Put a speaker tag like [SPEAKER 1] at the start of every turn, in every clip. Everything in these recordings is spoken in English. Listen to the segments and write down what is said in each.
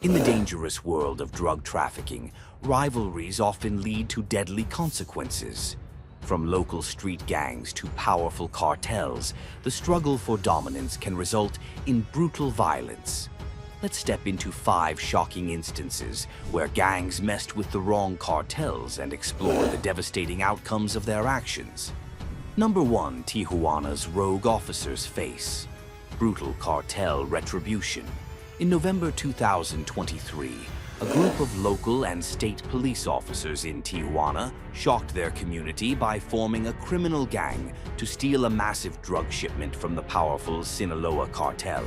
[SPEAKER 1] In the dangerous world of drug trafficking, rivalries often lead to deadly consequences. From local street gangs to powerful cartels, the struggle for dominance can result in brutal violence. Let's step into 5 shocking instances where gangs messed with the wrong cartels and explore the devastating outcomes of their actions. Number 1. Tijuana's rogue officers face brutal cartel retribution. In November 2023, a group of local and state police officers in Tijuana shocked their community by forming a criminal gang to steal a massive drug shipment from the powerful Sinaloa Cartel.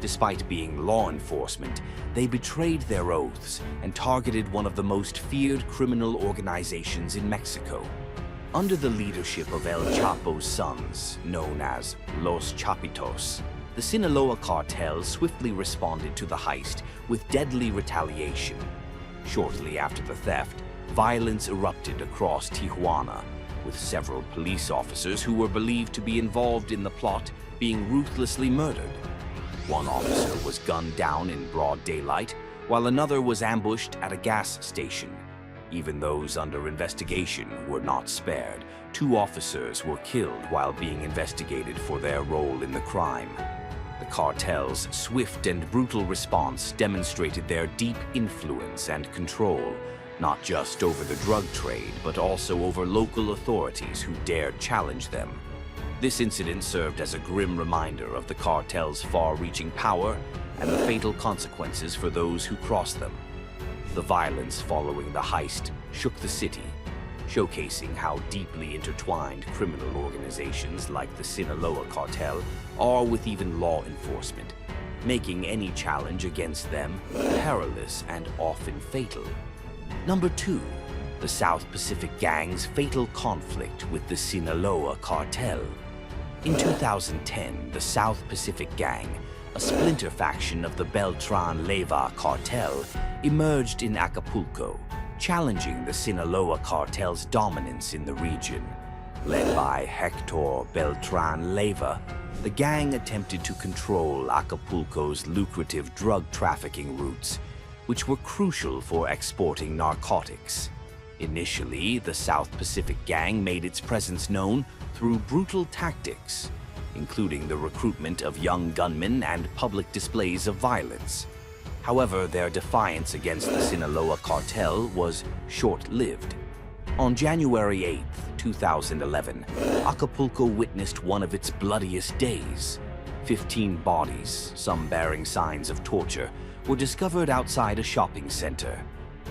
[SPEAKER 1] Despite being law enforcement, they betrayed their oaths and targeted one of the most feared criminal organizations in Mexico. Under the leadership of El Chapo's sons, known as Los Chapitos, the Sinaloa Cartel swiftly responded to the heist with deadly retaliation. Shortly after the theft, violence erupted across Tijuana, with several police officers who were believed to be involved in the plot being ruthlessly murdered. One officer was gunned down in broad daylight, while another was ambushed at a gas station. Even those under investigation were not spared. 2 officers were killed while being investigated for their role in the crime. The cartel's swift and brutal response demonstrated their deep influence and control, not just over the drug trade, but also over local authorities who dared challenge them. This incident served as a grim reminder of the cartel's far-reaching power and the fatal consequences for those who cross them. The violence following the heist shook the city, showcasing how deeply intertwined criminal organizations like the Sinaloa Cartel are with even law enforcement, making any challenge against them perilous and often fatal. Number 2. The South Pacific Gang's fatal conflict with the Sinaloa Cartel. In 2010, the South Pacific Gang, a splinter faction of the Beltrán-Leyva cartel, emerged in Acapulco, challenging the Sinaloa Cartel's dominance in the region. Led by Hector Beltrán-Leyva, the gang attempted to control Acapulco's lucrative drug trafficking routes, which were crucial for exporting narcotics. Initially, the South Pacific Gang made its presence known through brutal tactics, including the recruitment of young gunmen and public displays of violence. However, their defiance against the Sinaloa Cartel was short-lived. On January 8, 2011, Acapulco witnessed one of its bloodiest days. 15 bodies, some bearing signs of torture, were discovered outside a shopping center.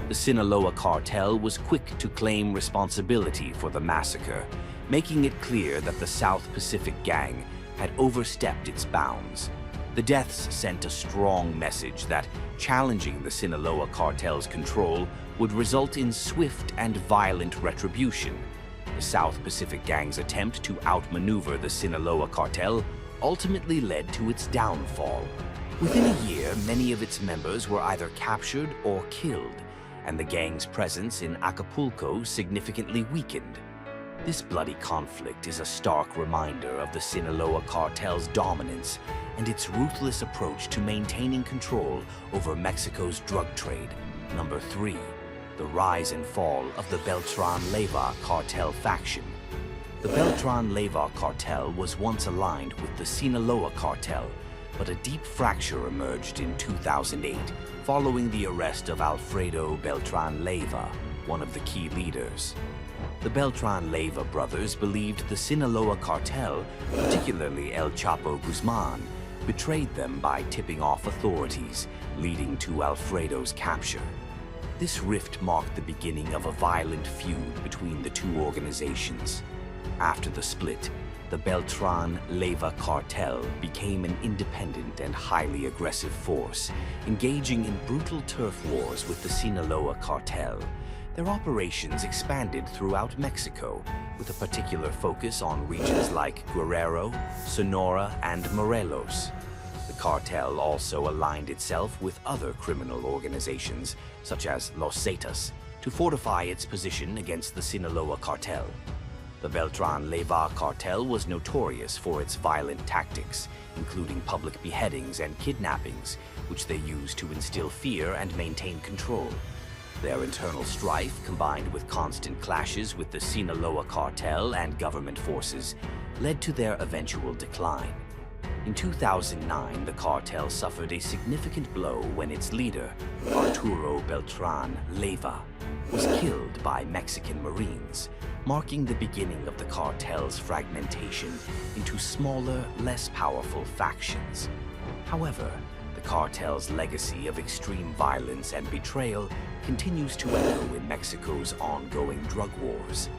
[SPEAKER 1] The Sinaloa Cartel was quick to claim responsibility for the massacre, making it clear that the South Pacific Gang had overstepped its bounds. The deaths sent a strong message that challenging the Sinaloa Cartel's control would result in swift and violent retribution. The South Pacific Gang's attempt to outmaneuver the Sinaloa Cartel ultimately led to its downfall. Within a year, many of its members were either captured or killed, and the gang's presence in Acapulco significantly weakened. This bloody conflict is a stark reminder of the Sinaloa Cartel's dominance and its ruthless approach to maintaining control over Mexico's drug trade. Number 3. The rise and fall of the Beltrán-Leyva cartel faction. The Beltrán-Leyva cartel was once aligned with the Sinaloa cartel, but a deep fracture emerged in 2008 following the arrest of Alfredo Beltrán-Leyva, one of the key leaders. The Beltrán-Leyva brothers believed the Sinaloa cartel, particularly El Chapo Guzman, betrayed them by tipping off authorities, leading to Alfredo's capture. This rift marked the beginning of a violent feud between the 2 organizations. After the split, the Beltrán-Leyva cartel became an independent and highly aggressive force, engaging in brutal turf wars with the Sinaloa cartel. Their operations expanded throughout Mexico, with a particular focus on regions like Guerrero, Sonora, and Morelos. The cartel also aligned itself with other criminal organizations, such as Los Zetas, to fortify its position against the Sinaloa cartel. The Beltrán-Leyva cartel was notorious for its violent tactics, including public beheadings and kidnappings, which they used to instill fear and maintain control. Their internal strife, combined with constant clashes with the Sinaloa Cartel and government forces, led to their eventual decline. In 2009, the cartel suffered a significant blow when its leader, Arturo Beltrán-Leyva, was killed by Mexican Marines, marking the beginning of the cartel's fragmentation into smaller, less powerful factions. However, the cartel's legacy of extreme violence and betrayal continues to echo in Mexico's ongoing drug wars.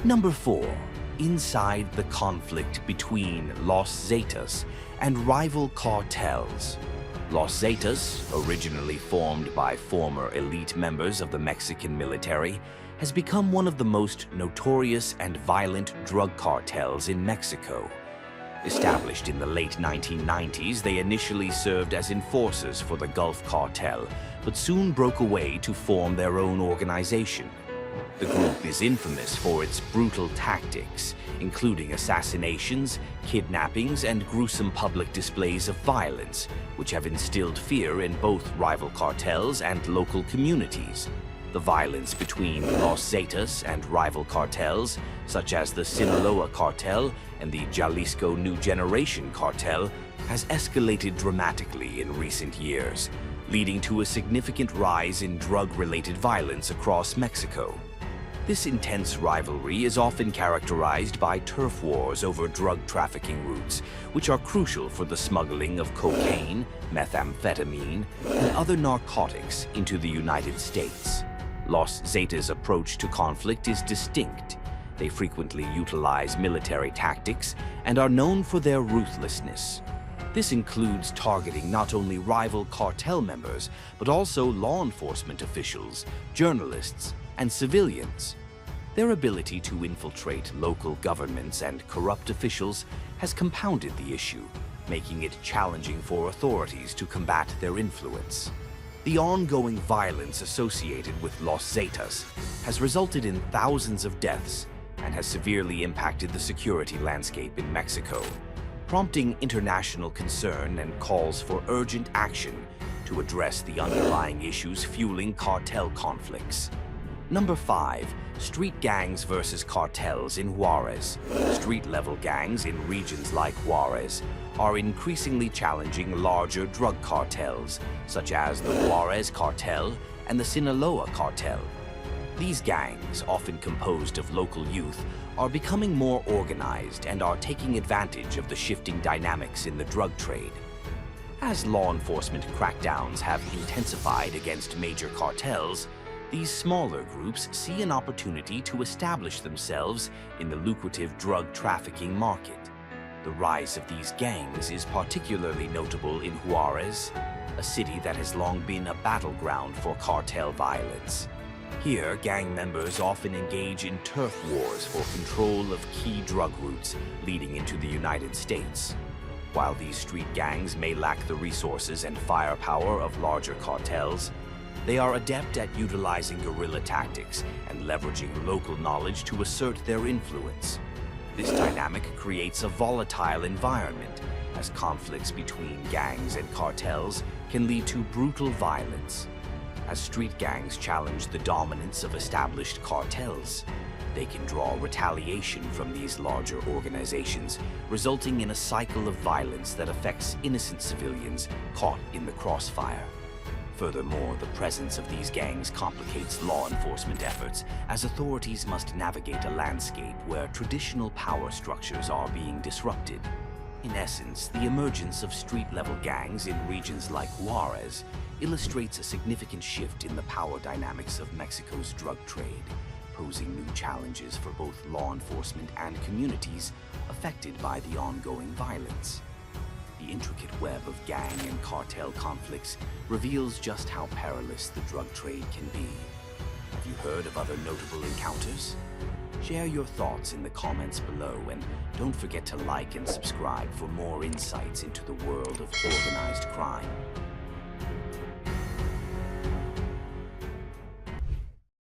[SPEAKER 1] Number 4. Inside the conflict between Los Zetas and rival cartels. Los Zetas, originally formed by former elite members of the Mexican military, has become one of the most notorious and violent drug cartels in Mexico. Established in the late 1990s, they initially served as enforcers for the Gulf Cartel, but soon broke away to form their own organization. The group is infamous for its brutal tactics, including assassinations, kidnappings, and gruesome public displays of violence, which have instilled fear in both rival cartels and local communities. The violence between Los Zetas and rival cartels, such as the Sinaloa Cartel and the Jalisco New Generation Cartel, has escalated dramatically in recent years, leading to a significant rise in drug-related violence across Mexico. This intense rivalry is often characterized by turf wars over drug trafficking routes, which are crucial for the smuggling of cocaine, methamphetamine, and other narcotics into the United States. Los Zetas' approach to conflict is distinct. They frequently utilize military tactics and are known for their ruthlessness. This includes targeting not only rival cartel members, but also law enforcement officials, journalists, and civilians. Their ability to infiltrate local governments and corrupt officials has compounded the issue, making it challenging for authorities to combat their influence. The ongoing violence associated with Los Zetas has resulted in thousands of deaths and has severely impacted the security landscape in Mexico, prompting international concern and calls for urgent action to address the underlying issues fueling cartel conflicts. Number 5. Street gangs versus cartels in Juárez. Street-level gangs in regions like Juárez are increasingly challenging larger drug cartels, such as the Juárez Cartel and the Sinaloa Cartel. These gangs, often composed of local youth, are becoming more organized and are taking advantage of the shifting dynamics in the drug trade. As law enforcement crackdowns have intensified against major cartels, these smaller groups see an opportunity to establish themselves in the lucrative drug trafficking market. The rise of these gangs is particularly notable in Juárez, a city that has long been a battleground for cartel violence. Here, gang members often engage in turf wars for control of key drug routes leading into the United States. While these street gangs may lack the resources and firepower of larger cartels, they are adept at utilizing guerrilla tactics and leveraging local knowledge to assert their influence. This dynamic creates a volatile environment, as conflicts between gangs and cartels can lead to brutal violence. As street gangs challenge the dominance of established cartels, they can draw retaliation from these larger organizations, resulting in a cycle of violence that affects innocent civilians caught in the crossfire. Furthermore, the presence of these gangs complicates law enforcement efforts, as authorities must navigate a landscape where traditional power structures are being disrupted. In essence, the emergence of street-level gangs in regions like Juárez illustrates a significant shift in the power dynamics of Mexico's drug trade, posing new challenges for both law enforcement and communities affected by the ongoing violence. The intricate web of gang and cartel conflicts reveals just how perilous the drug trade can be. Have you heard of other notable encounters? Share your thoughts in the comments below, and don't forget to like and subscribe for more insights into the world of organized crime.